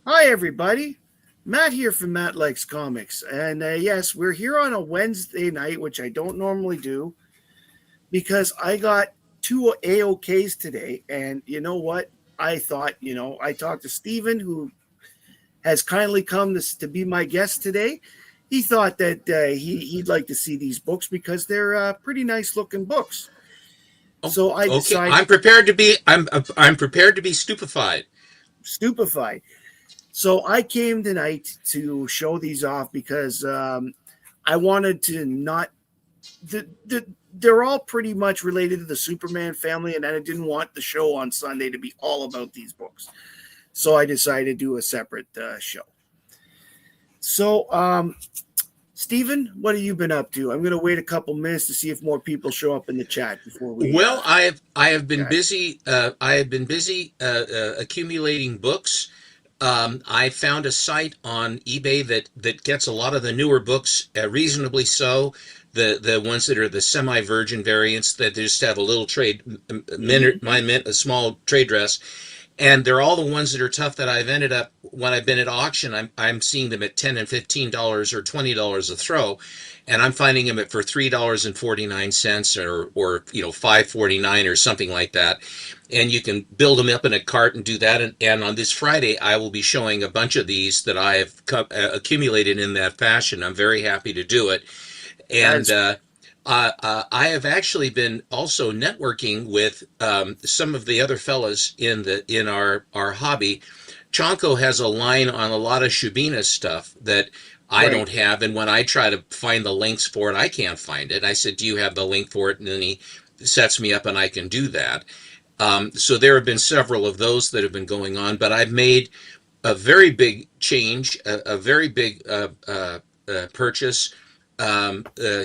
Hi, everybody. Matt here from Matt Likes Comics. And yes, we're here on a Wednesday night, which I don't normally do because I got two AOKs today. And you know what? I thought, I talked to Steven, who has kindly come to be my guest today. He thought that he'd like to see these books because they're pretty nice looking books. Oh, So I okay. decided, I'm prepared to be stupefied. stupefied. So I came tonight to show these off because I wanted to not. They're all pretty much related to the Superman family, and I didn't want the show on Sunday to be all about these books. So I decided to do a separate show. So, Stephen, what have you been up to? I'm going to wait a couple minutes to see if more people show up in the chat before we. Well, I have been Chat. busy. I have been busy accumulating books. I found a site on eBay that gets a lot of the newer books, reasonably so. The ones that are the semi-virgin variants that just have a little trade minute, a small trade dress, and they're all the ones that are tough that I've ended up when I've been at auction. I'm seeing them at $10 and $15 or $20 a throw, and I'm finding them at for $3.49 or $5.49 or something like that. And you can build them up in a cart and do that. And on this Friday, I will be showing a bunch of these that I have accumulated in that fashion. I'm very happy to do it. And That's I have actually been also networking with some of the other fellas in our hobby. Chonko has a line on a lot of Shubina stuff that I right. don't have, and when I try to find the links for it, I can't find it. I said, "Do you have the link for it?" And then he sets me up, and I can do that. So there have been several of those that have been going on, but I've made a very big change, a very big purchase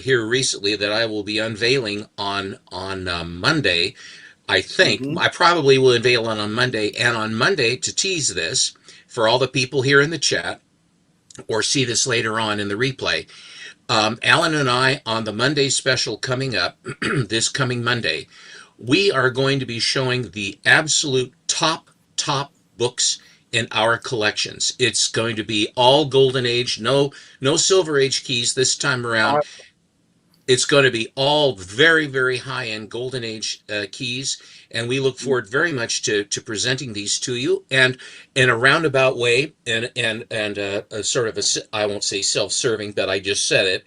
here recently that I will be unveiling on Monday. I think Mm-hmm. I probably will unveil it on Monday, and on Monday to tease this for all the people here in the chat or see this later on in the replay. Alan and I on the Monday special coming up this coming Monday, we are going to be showing the absolute top books in our collections. It's going to be all golden age, no silver age keys this time around. It's going to be all very high end golden age keys, and we look forward very much to presenting these to you, and in a roundabout way, and a sort of I won't say self-serving, but I just said it,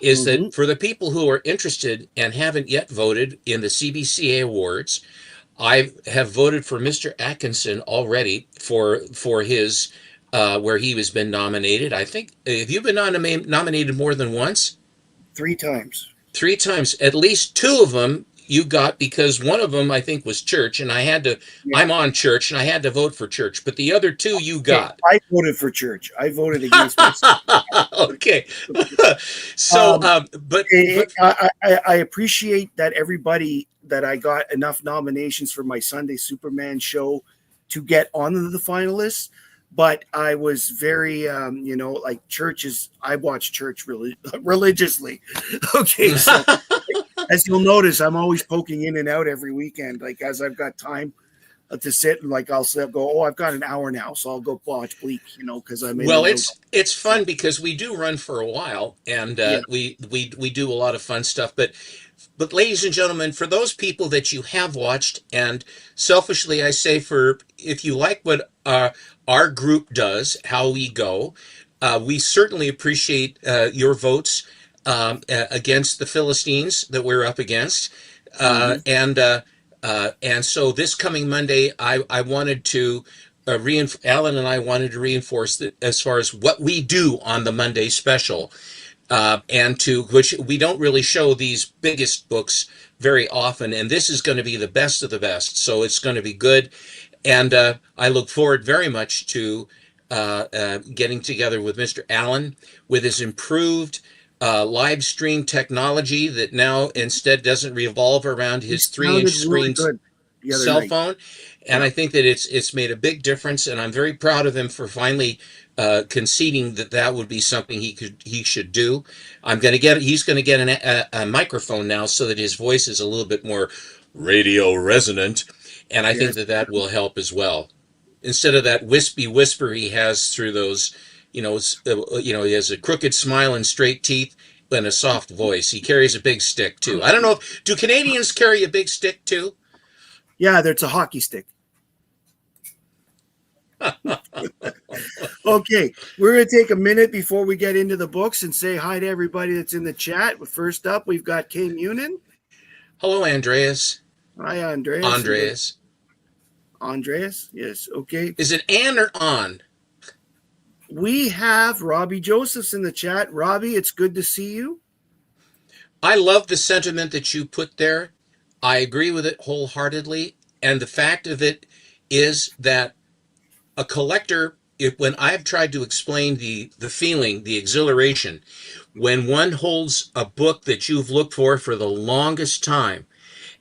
is Mm-hmm. that for the people who are interested and haven't yet voted in the CBCA awards, I have voted for Mr. Atkinson already for his where he has been nominated. I think have you been nominated more than once? Three times. Three times. At least two of them you got because one of them I think was church, and I'm on church and I had to vote for church, but the other two you Okay, got. I voted for church. I voted against myself. Okay. So, Um, but I appreciate that everybody that I got enough nominations for my Sunday Superman show to get on the finalists. But I was very, like churches. I watch church really religiously. Okay, so as you'll notice, I'm always poking in and out every weekend, like as I've got time to sit and like I'll go, oh, I've got an hour now, so I'll go watch Bleak, because I'm in well, and out. it's fun because we do run for a while, and Yeah, we do a lot of fun stuff. But ladies and gentlemen, for those people that you have watched, and selfishly I say, for if you like what our group does, how we go, we certainly appreciate your votes against the Philistines that we're up against, hmm and so this coming Monday, I wanted to. Alan and I wanted to reinforce that as far as what we do on the Monday special, and to which we don't really show these biggest books very often, and this is going to be the best of the best, so it's going to be good, and I look forward very much to getting together with Mr. Allen with his improved live stream technology that now instead doesn't revolve around he his 3 inch sounded really screen good the other cell night. phone, and Yeah, I think that it's made a big difference, and I'm very proud of him for finally conceding that that would be something he should do. He's going to get a microphone now so that his voice is a little bit more radio resonant, and I think yes. that that will help as well. instead of that wispy whisper he has through those, he has a crooked smile and straight teeth and a soft voice. He carries a big stick too. I don't know do Canadians carry a big stick too? Yeah, there's a hockey stick. Okay, we're going to take a minute before we get into the books and say hi to everybody that's in the chat. First up, we've got Kay Munin. Hello, Andreas. Hi, Andreas. Andreas. Andreas, yes, okay. Is it Ann or on? We have Robbie Josephs in the chat. Robbie, it's good to see you. I love the sentiment that you put there. I agree with it wholeheartedly. And the fact of it is that a collector, when I've tried to explain the feeling, the exhilaration, when one holds a book that you've looked for the longest time,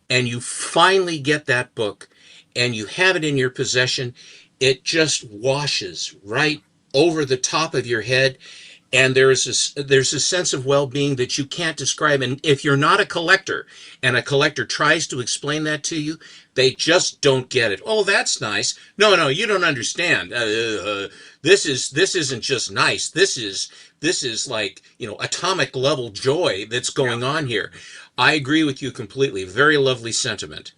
and you finally get that book and you have it in your possession, it just washes right over the top of your head. And there's a sense of well-being that you can't describe. And if you're not a collector and a collector tries to explain that to you, they just don't get it. Oh, that's nice. No, you don't understand. This isn't just nice. This is like, atomic level joy that's going on here. I agree with you completely. Very lovely sentiment.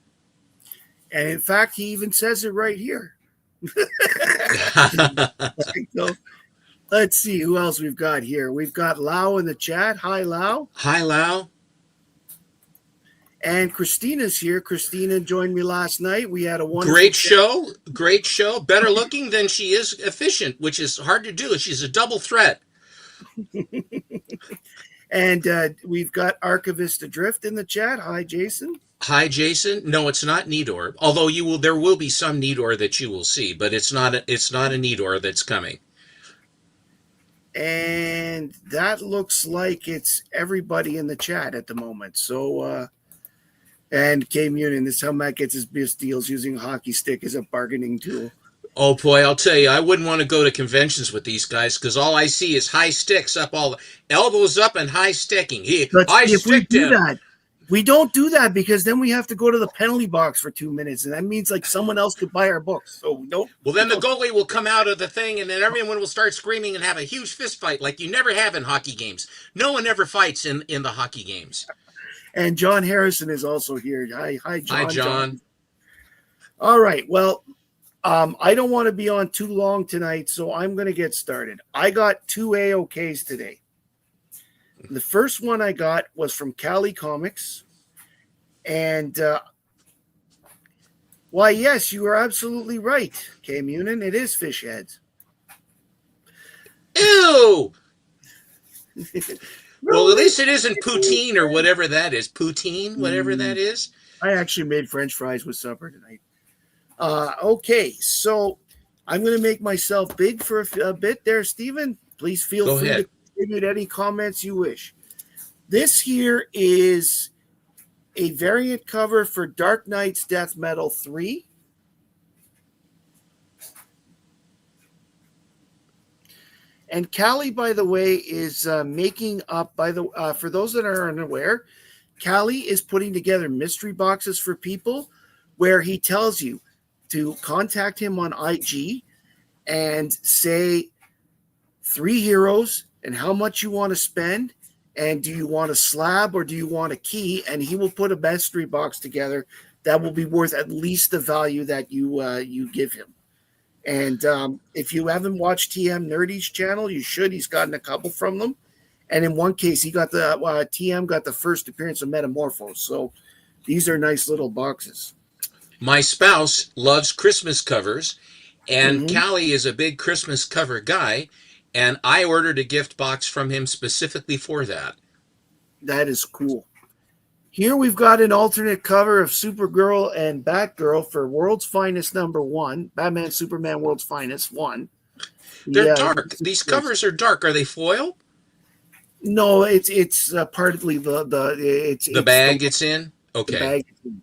And in fact, he even says it right here. So, let's see who else we've got here. We've got Lau in the chat. Hi, Lau. Hi, Lau. And Christina's here. Christina joined me last night. We had a wonderful Great show. Great show. Better looking than she is efficient, which is hard to do. She's a double threat. And we've got Archivist Adrift in the chat. Hi, Jason. Hi, Jason. No, it's not Nidor. Although there will be some Nidor that you will see, but it's not a Nidor that's coming. And that looks like it's everybody in the chat at the moment. So, and K Munin, this is how Matt gets his best deals, using a hockey stick as a bargaining tool. Oh boy, I'll tell you, I wouldn't want to go to conventions with these guys because all I see is high sticks up, all the elbows up and high sticking. If we do that, we don't do that because then we have to go to the penalty box for 2 minutes, and that means like someone else could buy our books. So nope. Well, then the goalie will come out of the thing, and then everyone will start screaming and have a huge fist fight like you never have in hockey games. No one ever fights in the hockey games. And John Harrison is also here. Hi, John. Hi, John. All right. Well, I don't want to be on too long tonight, so I'm going to get started. I got 2 AOKs today. The first one I got was from Cali Comics. And, why, yes, you are absolutely right, K Munin. It is fish heads. Ew! Well, at least it isn't poutine or whatever that is. Poutine, whatever that is. I actually made French fries with supper tonight. Okay, so I'm going to make myself big for a bit there, Stephen. Please feel free to contribute any comments you wish. This here is a variant cover for Dark Knight's Death Metal 3. And Callie, by the way, is making up, for those that are unaware, Callie is putting together mystery boxes for people where he tells you to contact him on IG and say 3 heroes and how much you want to spend, and do you want a slab or do you want a key, and he will put a mystery box together that will be worth at least the value that you give him. And if you haven't watched TM Nerdy's channel, you should. He's gotten a couple from them. And in one case, he got TM got the first appearance of Metamorphose. So these are nice little boxes. My spouse loves Christmas covers, and Callie is a big Christmas cover guy, and I ordered a gift box from him specifically for that. That is cool. Here we've got an alternate cover of Supergirl and Batgirl for World's Finest #1, Batman Superman World's Finest 1. They're dark. These covers are dark. Are they foil? No, it's partly the bag it's in. Okay. The bag it's in.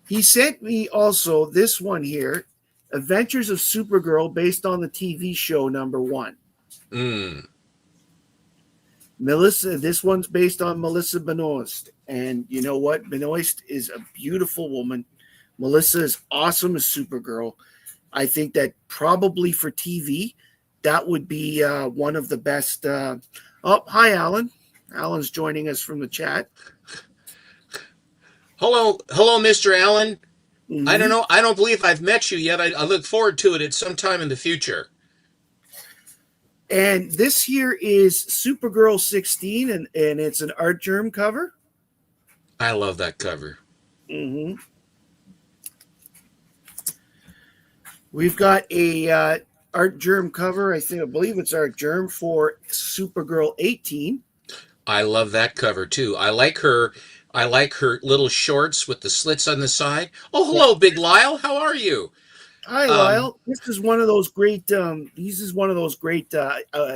He sent me also this one here, Adventures of Supergirl, based on the TV show #1. Melissa, this one's based on Melissa Benoist. And you know what? Benoist is a beautiful woman. Melissa is awesome as Supergirl. I think that probably for TV, that would be one of the best. Oh, hi, Alan. Alan's joining us from the chat. Hello, Mr. Allen. I don't Mm-hmm. know. I don't believe I've met you yet. I look forward to it at some time in the future. And this here is Supergirl 16, and it's an Art Germ cover. I love that cover. Mm-hmm. We've got a Art Germ cover. I believe it's Art Germ for Supergirl 18. I love that cover too. I like her. I like her little shorts with the slits on the side. Oh, Yeah. hello, Big Lyle. How are you? Hi, Um, Lyle. This is one of those great. This is one of those great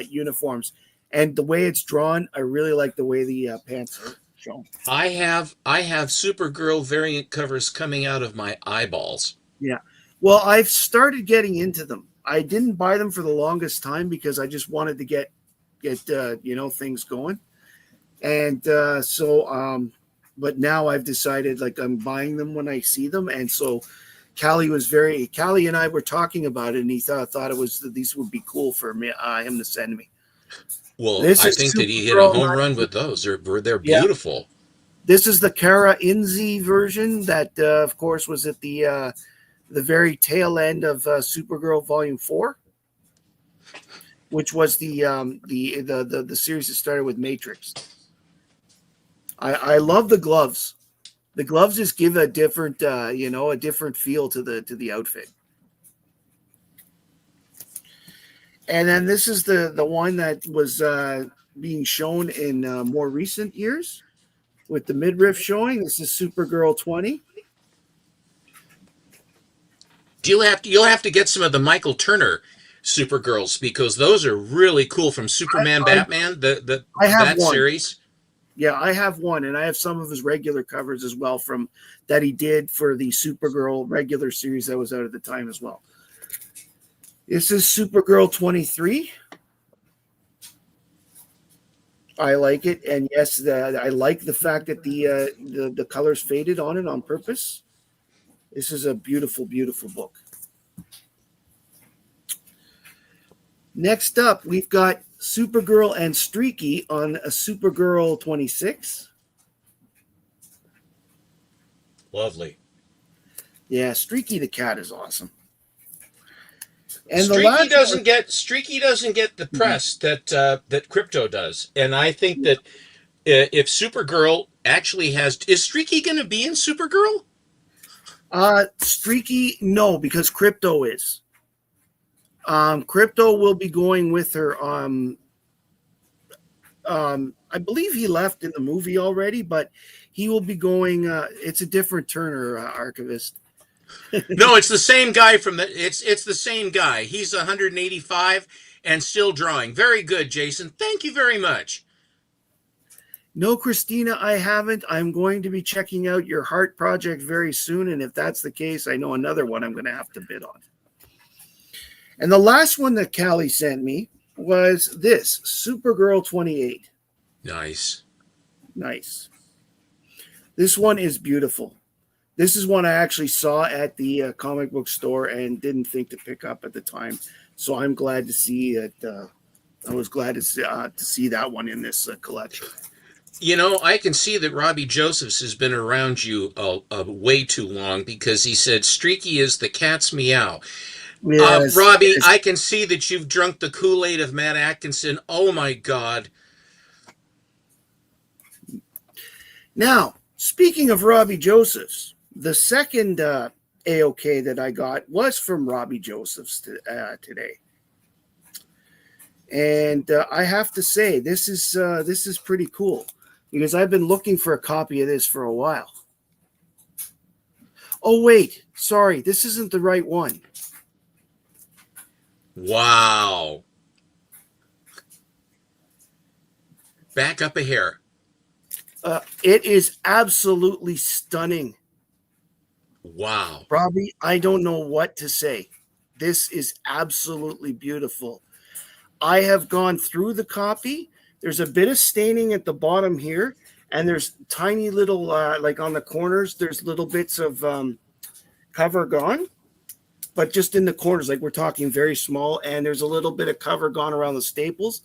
uniforms, and the way it's drawn, I really like the way the pants are shown. I have Supergirl variant covers coming out of my eyeballs. Yeah. Well, I've started getting into them. I didn't buy them for the longest time because I just wanted to get things going, and but now I've decided like I'm buying them when I see them, and so Callie and I were talking about it, and he thought it was these would be cool for me him to send me. Well, This I is think that he hit a Supergirl. home run with those. They're Yeah, beautiful. this is the Kara Inzi version that, of course, was at the very tail end of Supergirl Volume 4, which was the series that started with Matrix. I love the gloves. The gloves just give a different a different feel to the outfit. And then this is the one that was being shown in more recent years with the midriff showing. This is Supergirl 20. You'll have to get some of the Michael Turner Supergirls because those are really cool from Superman I, Batman, the I have that one. series. Yeah, I have one, and I have some of his regular covers as well from that he did for the Supergirl regular series that was out at the time as well. This is Supergirl 23. I like it, and yes, I like the fact that the colors faded on it on purpose. This is a beautiful, beautiful book. Next up, we've got Supergirl and Streaky on a Supergirl 26. Lovely. Yeah, Streaky the cat is awesome. And the last Streaky doesn't get the press that Crypto does, and I think that if Supergirl actually is Streaky going to be in Supergirl? Streaky, no, because Crypto is. Crypto will be going with her. I believe he left in the movie already, but he will be going. It's a different Turner archivist. No, it's the same guy it's the same guy. He's 185 and still drawing. Very good, Jason. Thank you very much. No, Christina, I haven't. I'm going to be checking out your Heart project very soon, and if that's the case, I know another one I'm going to have to bid on. And the last one that Callie sent me was this Supergirl 28. Nice. This one is beautiful. This is one I actually saw at the comic book store and didn't think to pick up at the time. So I'm glad to see that. I was glad to see that one in this collection. You know, I can see that Robbie Josephs has been around you way too long because he said Streaky is the cat's meow. Yes, Robbie, yes. I can see that you've drunk the Kool-Aid of Matt Atkinson. Oh, my God. Now, speaking of Robbie Josephs, the second AOK that I got was from Robbie Josephs today. And I have to say, this is pretty cool because I've been looking for a copy of this for a while. Oh, wait, sorry, this isn't the right one. Wow. Back up a hair. It is absolutely stunning. Wow. Robbie, I don't know what to say. This is absolutely beautiful. I have gone through the copy. There's a bit of staining at the bottom here, and there's tiny little, like on the corners, there's little bits of cover gone, but just in the corners, like we're talking very small, and there's a little bit of cover gone around the staples.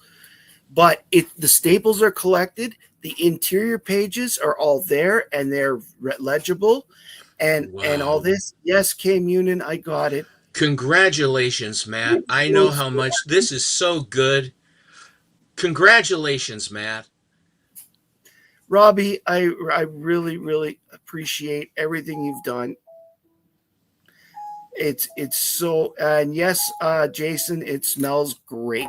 But the staples are collected. The interior pages are all there, and they're legible, and all Wow. this. Yes, K Munin, I got it. Congratulations, Matt. I know how much this is so good. Congratulations, Matt. Robbie, I really really appreciate everything you've done. It's so, and yes, Jason, it smells great.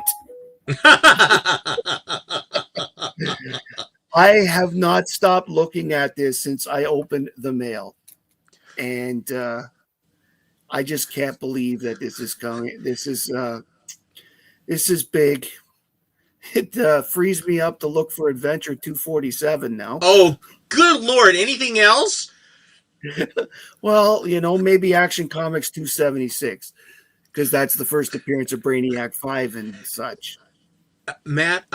I have not stopped looking at this since I opened the mail, and I just can't believe that this is coming. This is big. It frees me up to look for Adventure 247 now. Oh, good Lord. Anything else? Well, maybe Action Comics 276, because that's the first appearance of Brainiac 5 and such. Matt,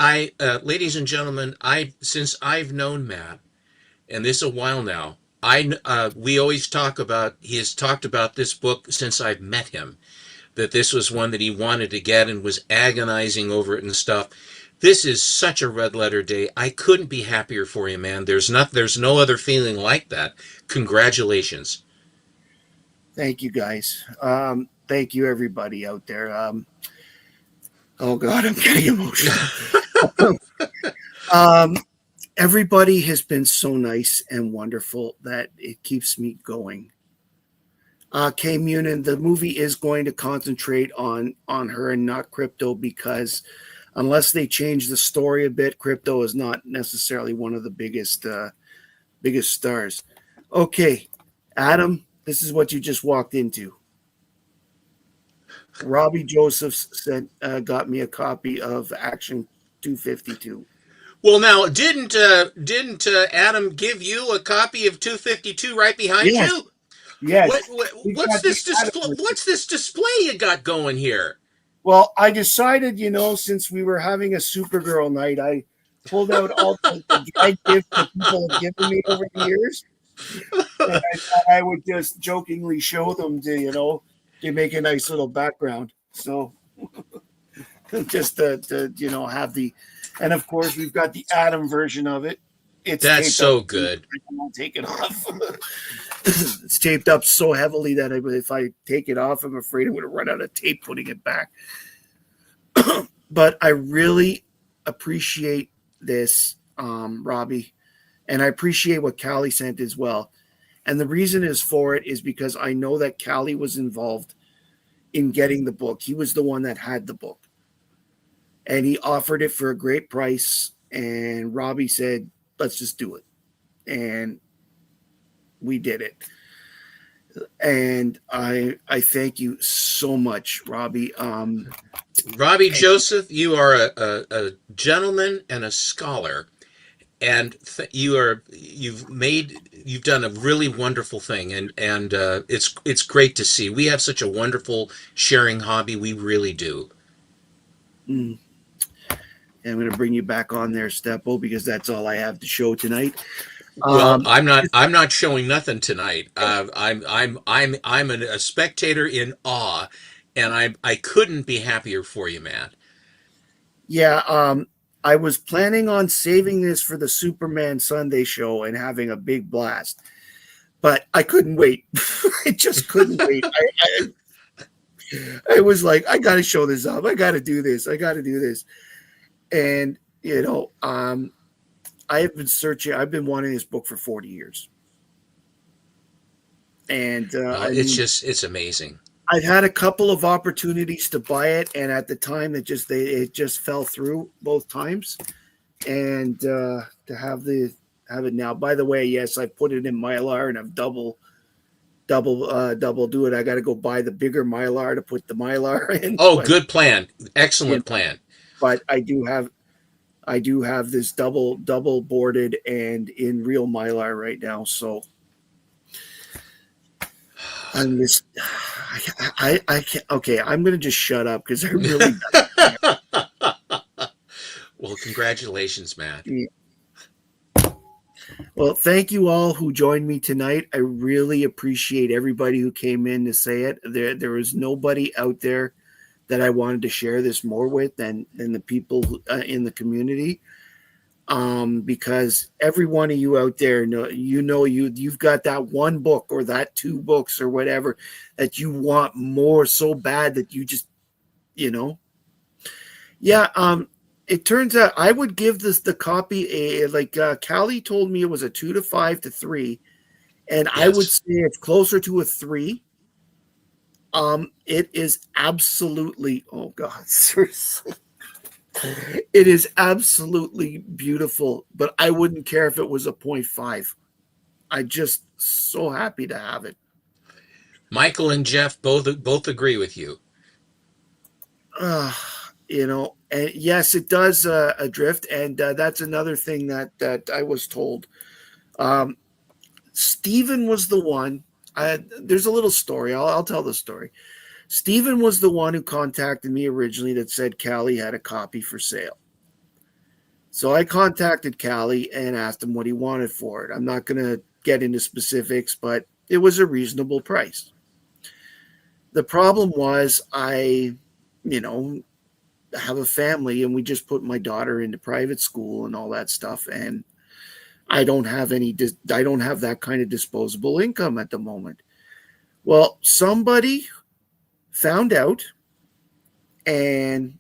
ladies and gentlemen, since I've known Matt, and this a while now, we always he has talked about this book since I've met him, that this was one that he wanted to get and was agonizing over it and stuff. This is such a red letter day. I couldn't be happier for you, man. There's no other feeling like that. Congratulations. Thank you, guys. Thank you, everybody out there. Oh God, I'm getting emotional. Everybody has been so nice and wonderful that it keeps me going. Kay Munin, the movie is going to concentrate on her and not Crypto, because unless they change the story a bit, Crypto is not necessarily one of the biggest stars. Okay, Adam, this is what you just walked into. Robbie Josephs got me a copy of Action 252. Well, now, didn't Adam give you a copy of 252 right behind Yes, you? yes. We've What's got the this Adam display? version. What's this display you got going here? Well, I decided, since we were having a Supergirl night, I pulled out all the gag gifts that people have given me over the years, and I thought I would just jokingly show them to make a nice little background. So just to have the, and of course we've got the Adam version of it. It's That's taped so up. good. I won't take it off. It's taped up so heavily that if I take it off, I'm afraid I'm going to run out of tape putting it back. But I really appreciate this, Robbie, and I appreciate what Callie sent as well. And the reason is for it is because I know that Callie was involved in getting the book. He was the one that had the book, and he offered it for a great price. And Robbie said, "Let's just do it," and we did it. And I thank you so much, Robbie. Robbie Joseph, you are a gentleman and a scholar, and you've done a really wonderful thing, and it's great to see. We have such a wonderful sharing hobby. We really do. I'm going to bring you back on there, Steppo, because that's all I have to show tonight. Well, I'm not showing nothing tonight. I'm a spectator in awe, and I couldn't be happier for you, Matt. Yeah, I was planning on saving this for the Superman Sunday show and having a big blast, but I couldn't wait. I just couldn't wait. I was like, I got to show this up. I got to do this. I got to do this. And I have been searching. I've been wanting this book for 40 years, and it's amazing. I've had a couple of opportunities to buy it, and at the time it just fell through both times. And to have it now. By the way, yes, I put it in Mylar, and I've double do it. I got to go buy the bigger Mylar to put the Mylar in. Oh, good plan, excellent plan. But I do have this double boarded and in real Mylar right now. So I'm just, I can't, okay, I'm going to just shut up because I really. Well, congratulations, Matt. Yeah. Well, thank you all who joined me tonight. I really appreciate everybody who came in to say it. There was nobody out there that I wanted to share this more with than the people in the community. Because every one of you out there you've got that one book or that two books or whatever that you want more so bad that you just you know yeah. It turns out I would give this the copy a like Callie told me it was a 2 to 5 to 3, and I would Yes. say it's closer to a 3. It is absolutely, oh God, seriously, it is absolutely beautiful. But I wouldn't care if it was a point 0.5. I just so happy to have it. Michael and Jeff both agree with you. Uh, and yes, it does adrift, and that's another thing that I was told. Um, Stephen was the one. There's a little story. I'll tell the story. Stephen was the one who contacted me originally that said Callie had a copy for sale. So I contacted Callie and asked him what he wanted for it. I'm not going to get into specifics, but it was a reasonable price. The problem was you know, have a family and we just put my daughter into private school and all that stuff. And I don't have that kind of disposable income at the moment. Well, somebody found out, and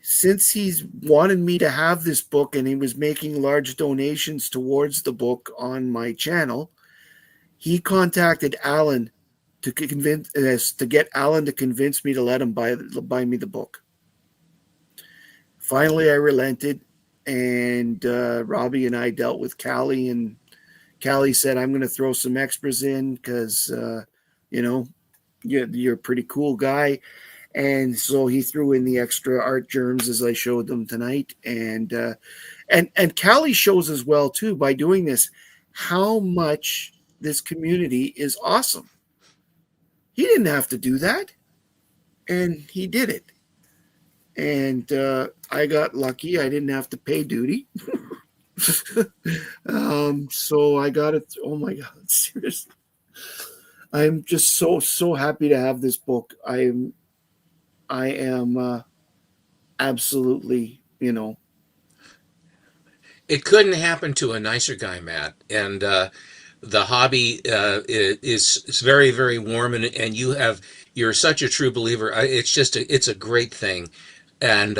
since he's wanted me to have this book and he was making large donations towards the book on my channel, he contacted Alan to get Alan to convince me to let him buy me the book. Finally, I relented, and Robbie and I dealt with Callie, and Callie said, "I'm going to throw some extras in because you know you're a pretty cool guy." And so he threw in the extra art germs as I showed them tonight, and Callie shows as well too by doing this how much this community is awesome. He didn't have to do that, and he did it. And I got lucky; I didn't have to pay duty. So I got it. Oh my God, seriously! I'm just so happy to have this book. I am absolutely, It couldn't happen to a nicer guy, Matt. And the hobby is very, very warm, and you're such a true believer. It's a great thing, and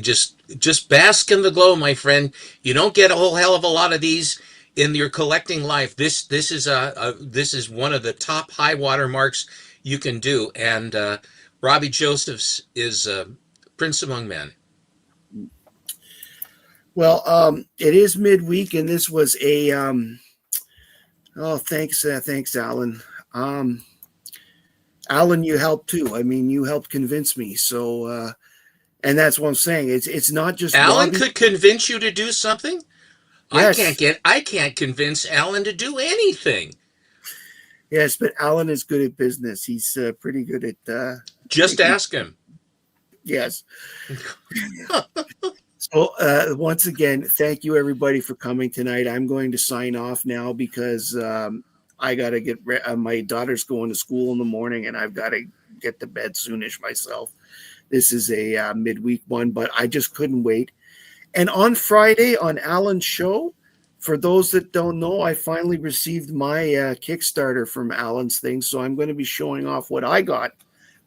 just bask in the glow, my friend. You don't get a whole hell of a lot of these in your collecting life. This is one of the top high water marks you can do, and Robbie Josephs is Prince Among Men. well, it is midweek, and this was a oh, thanks, Alan. Um, Alan, you helped too. I mean, you helped convince me. So, and that's what I'm saying. It's not just Alan Robbie. could convince you to do something. Yes, I can't convince Alan to do anything. yes, but Alan is good at business. He's pretty good at Just making. ask him. Yes. So once again, thank you everybody for coming tonight. I'm going to sign off now because I got to my daughter's going to school in the morning, and I've got to get to bed soonish myself. This is a midweek one, but I just couldn't wait. And on Friday on Alan's show, for those that don't know, I finally received my Kickstarter from Alan's thing. So I'm going to be showing off what I got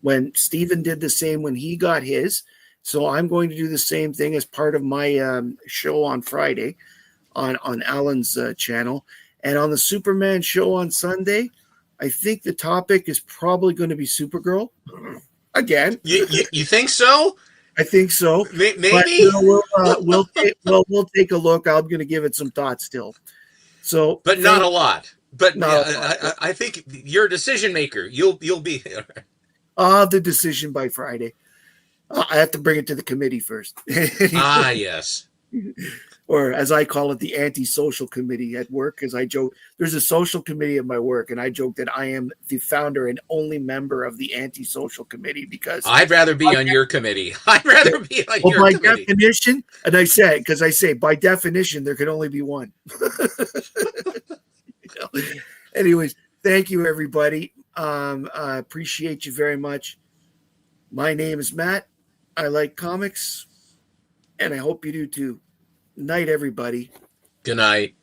when Stephen did the same when he got his. So I'm going to do the same thing as part of my show on Friday on Alan's channel. And on the Superman show on Sunday, I think the topic is probably going to be Supergirl. Again, You think so? I think so. But Maybe, we'll take a look. I'm going to give it some thought still. So but not a lot. But not a lot. I think you're a decision maker. You'll be. I'll have the decision by Friday. I have to bring it to the committee first. Ah, yes. or as I call it, the anti-social committee at work. Because I joke, there's a social committee at my work, and I joke that I am the founder and only member of the anti-social committee because I'd rather be on your committee. I'd rather be on well, your by committee. definition, and I say by definition there can only be one. Anyways, thank you everybody. I appreciate you very much. My name is Matt. I like comics, and I hope you do too. Night, everybody. Good night.